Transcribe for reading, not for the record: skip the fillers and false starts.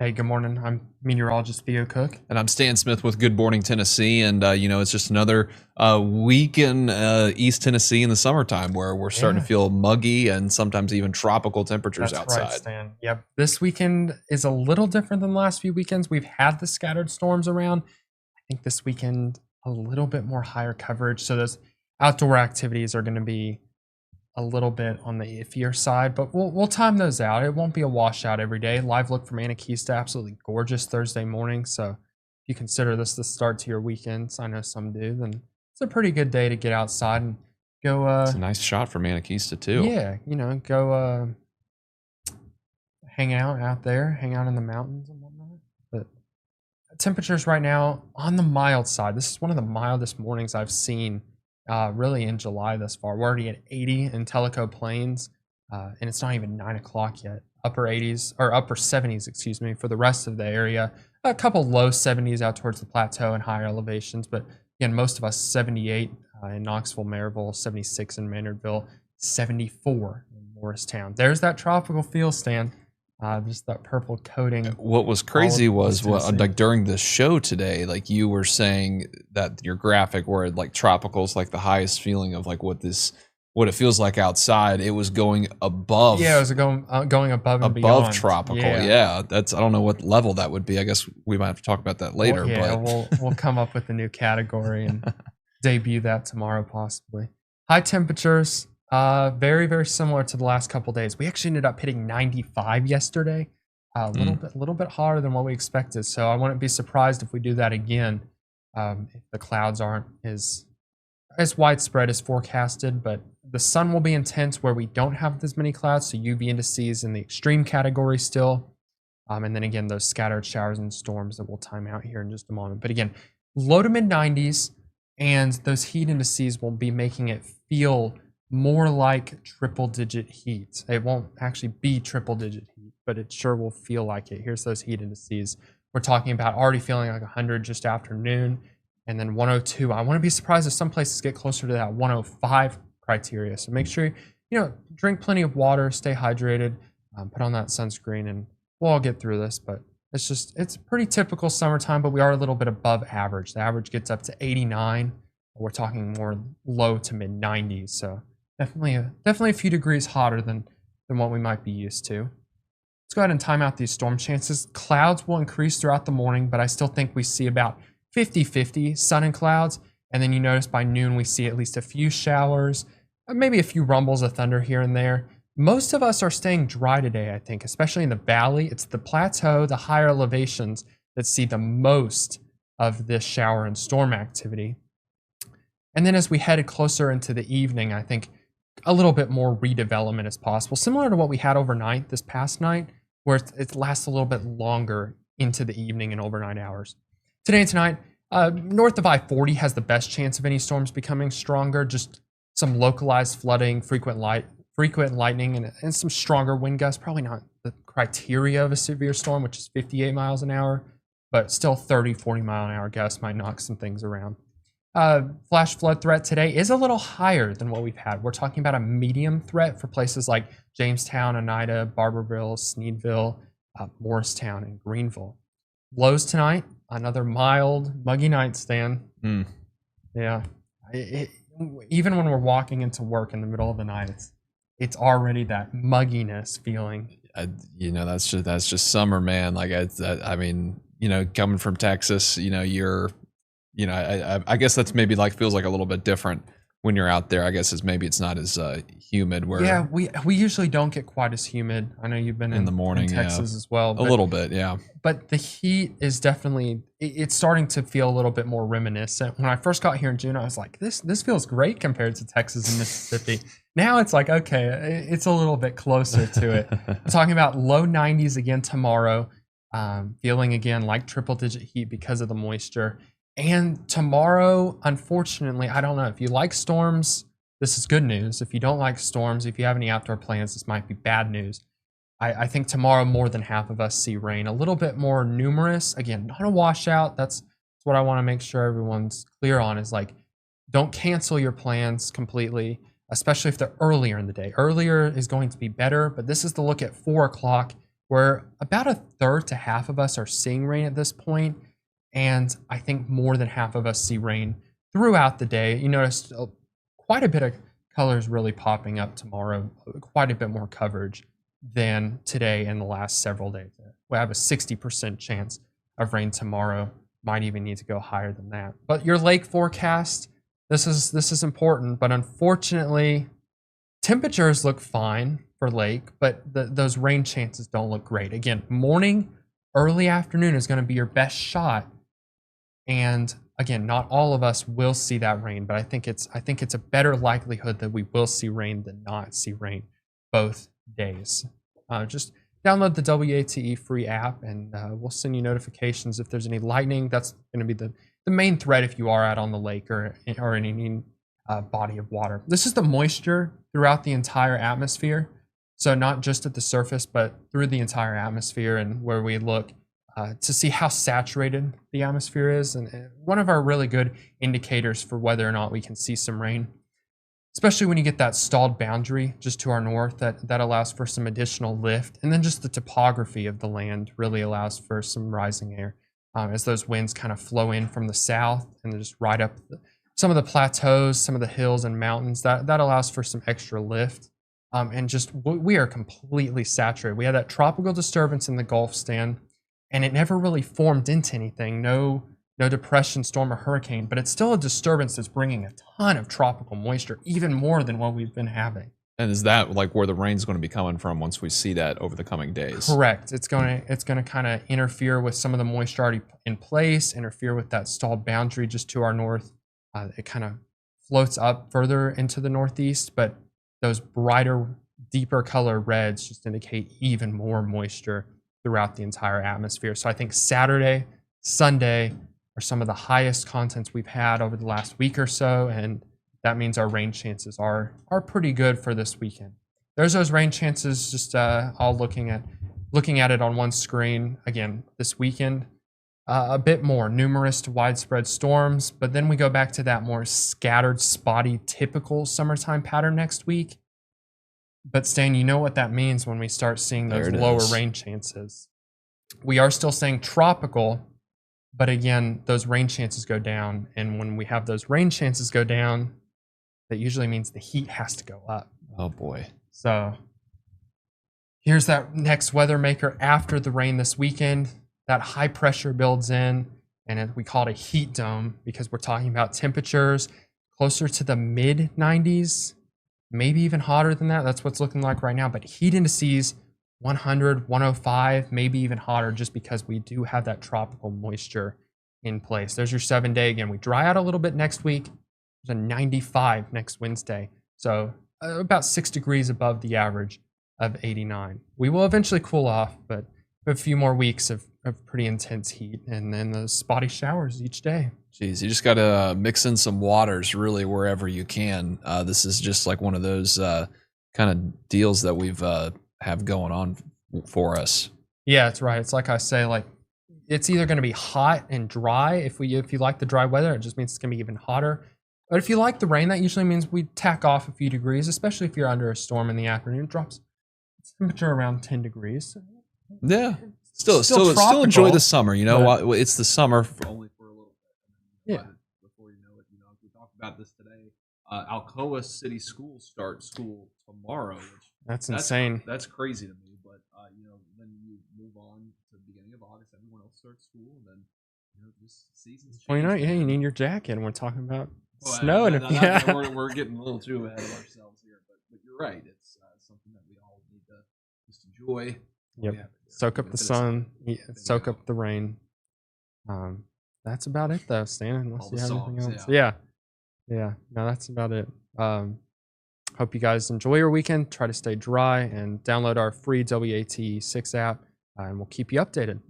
Hey, good morning. I'm meteorologist Theo Cook. And I'm Stan Smith with Good Morning Tennessee. And, it's just another week in East Tennessee in the summertime where we're starting to Yeah, feel muggy and sometimes even tropical temperatures that's right, outside. Stan. Yep. This weekend is a little different than the last few weekends. We've had the scattered storms around. I think this weekend, a little bit more higher coverage. So those outdoor activities are going to be a little bit on the iffier side, but we'll time those out. It won't be a washout every day. Live look from Anakista, absolutely gorgeous Thursday morning. So if you consider this the start to your weekends, I know some do, then it's a pretty good day to get outside and go It's a nice shot from Anakista, too. yeah, go hang out there, hang out in the mountains and whatnot. But temperatures right now on the mild side. This is one of the mildest mornings I've seen really in July thus far. We're already at 80 in Tellico Plains, and it's not even 9 o'clock yet. Upper 80s or upper 70s, excuse me, for the rest of the area. A couple low 70s out towards the plateau and higher elevations, but again, most of us 78 in Knoxville, Maryville, 76 in Maynardville, 74 in Morristown. There's that tropical feel, Stan. Just that purple coating. What was all of crazy was East what, Tennessee. like during the show today, like you were saying that your graphic where like tropical is like the highest feeling of like what it feels like outside. It was going above. Yeah, it was going above and Above beyond. tropical, Yeah. yeah. That's I don't know what level that would be. I guess we might have to talk about that later. Yeah, But we'll come up with a new category and debut that tomorrow possibly. High temperatures, very very similar to the last couple days. We actually ended up hitting 95 yesterday, a little bit hotter than what we expected. So I wouldn't be surprised if we do that again, if the clouds aren't as widespread as forecasted. But the sun will be intense where we don't have as many clouds, so UV indices in the extreme category still. And then again, those scattered showers and storms that we'll time out here in just a moment. But again, low to mid 90s, and those heat indices will be making it feel more like triple digit heat. It won't actually be triple digit heat, but it sure will feel like it. Here's those heat indices. We're talking about already feeling like 100 just after noon, and then 102. I wouldn't be surprised if some places get closer to that 105 criteria. So make sure drink plenty of water, stay hydrated, put on that sunscreen, and we'll all get through this. But it's pretty typical summertime, but we are a little bit above average. The average gets up to 89. We're talking more low to mid 90s. So definitely a few degrees hotter than what we might be used to. Let's go ahead and time out these storm chances. Clouds will increase throughout the morning, but I still think we see about 50-50 sun and clouds. And then you notice by noon we see at least a few showers, maybe a few rumbles of thunder here and there. Most of us are staying dry today, I think, especially in the valley. It's the plateau, the higher elevations that see the most of this shower and storm activity. And then as we headed closer into the evening, I think a little bit more redevelopment is possible, similar to what we had overnight this past night, where it lasts a little bit longer into the evening and overnight hours. Today and tonight, north of I-40 has the best chance of any storms becoming stronger, just some localized flooding, frequent lightning, and some stronger wind gusts. Probably not the criteria of a severe storm, which is 58 miles an hour, but still 30, 40 mile an hour gusts might knock some things around. Flash flood threat today is a little higher than what we've had. We're talking about a medium threat for places like Jamestown, Oneida, Barberville, Sneedville, Morristown, and Greenville. Lows tonight, another mild, muggy night, Stan. Yeah. Even when we're walking into work in the middle of the night, it's already that mugginess feeling. That's just summer, man. Like I mean, coming from Texas, I guess that's maybe like feels like a little bit different when you're out there. I guess it's not as humid. Where Yeah, we usually don't get quite as humid. I know you've been in the morning, in Texas as well. A little bit, yeah. But the heat is definitely it's starting to feel a little bit more reminiscent. When I first got here in June, I was like, this feels great compared to Texas and Mississippi. Now it's like, okay, it's a little bit closer to it. I'm talking about low 90s again tomorrow. Feeling again like triple digit heat because of the moisture. And tomorrow, unfortunately, I don't know if you like storms, this is good news. If you don't like storms, if you have any outdoor plans, this might be bad news. I think tomorrow more than half of us see rain, a little bit more numerous. Again, not a washout. That's what I want to make sure everyone's clear on is like, don't cancel your plans completely, especially if they're earlier in the day. Earlier is going to be better, but this is the look at 4 o'clock. where about a third to half of us are seeing rain at this point, and I think more than half of us see rain throughout the day. You notice quite a bit of colors really popping up tomorrow, quite a bit more coverage than today and the last several days. We have a 60% chance of rain tomorrow. Might even need to go higher than that. But your lake forecast, this is important, but unfortunately, temperatures look fine for lake, but those rain chances don't look great. Again, morning, early afternoon is going to be your best shot. And again, not all of us will see that rain, but I think it's a better likelihood that we will see rain than not see rain both days. Just download the WATE free app, and we'll send you notifications if there's any lightning. That's going to be the main threat if you are out on the lake or in any body of water. This is the moisture throughout the entire atmosphere. So not just at the surface, but through the entire atmosphere, and where we look to see how saturated the atmosphere is. And one of our really good indicators for whether or not we can see some rain, especially when you get that stalled boundary just to our north, that allows for some additional lift. And then just the topography of the land really allows for some rising air as those winds kind of flow in from the south and just ride up some of the plateaus, some of the hills and mountains. That allows for some extra lift. And just we are completely saturated. We had that tropical disturbance in the Gulf stand, and it never really formed into anything. No depression, storm, or hurricane, but it's still a disturbance that's bringing a ton of tropical moisture, even more than what we've been having. And is that like where the rain's going to be coming from once we see that over the coming days? Correct. It's going to kind of interfere with some of the moisture already in place, interfere with that stalled boundary just to our north. It kind of floats up further into the northeast, but those brighter, deeper color reds just indicate even more moisture throughout the entire atmosphere. So I think Saturday, Sunday are some of the highest contents we've had over the last week or so, and that means our rain chances are pretty good for this weekend. There's those rain chances, just all looking at it on one screen. Again, this weekend, a bit more numerous to widespread storms, but then we go back to that more scattered, spotty, typical summertime pattern next week. But Stan, you know what that means when we start seeing those lower rain chances. We are still saying tropical, but again, those rain chances go down. And when we have those rain chances go down, that usually means the heat has to go up. Oh boy. So here's that next weather maker after the rain this weekend. That high pressure builds in, and we call it a heat dome because we're talking about temperatures closer to the mid 90s, maybe even hotter than that. That's what's looking like right now. But heat indices 100, 105, maybe even hotter, just because we do have that tropical moisture in place. There's your 7-day. Again, we dry out a little bit next week. There's a 95 next Wednesday. So about 6 degrees above the average of 89. We will eventually cool off, but a few more weeks of pretty intense heat, and then those spotty showers each day. Jeez, you just got to mix in some waters really wherever you can. This is just like one of those kind of deals that we've have going on for us. Yeah, that's right. It's like I say, like it's either going to be hot and dry. If you like the dry weather, it just means it's going to be even hotter. But if you like the rain, that usually means we tack off a few degrees, especially if you're under a storm in the afternoon. It drops temperature around 10 degrees. Yeah. Still enjoy the summer. You know, it's the summer only for a little bit. Yeah. Before you know it, we talked about this today. Alcoa City Schools start school tomorrow. That's insane. That's crazy to me. But then you move on to the beginning of August. Everyone else starts school, and then this season's changing. Well, you need your jacket. And we're talking about snow, and we're getting a little too ahead of ourselves here. But you're right. It's something that we all need to just enjoy. Yep. Soak up the sun, soak up the rain. That's about it though, Stan, unless you have anything else. Yeah. No, that's about it. Hope you guys enjoy your weekend. Try to stay dry and download our free WATE 6 app, and we'll keep you updated.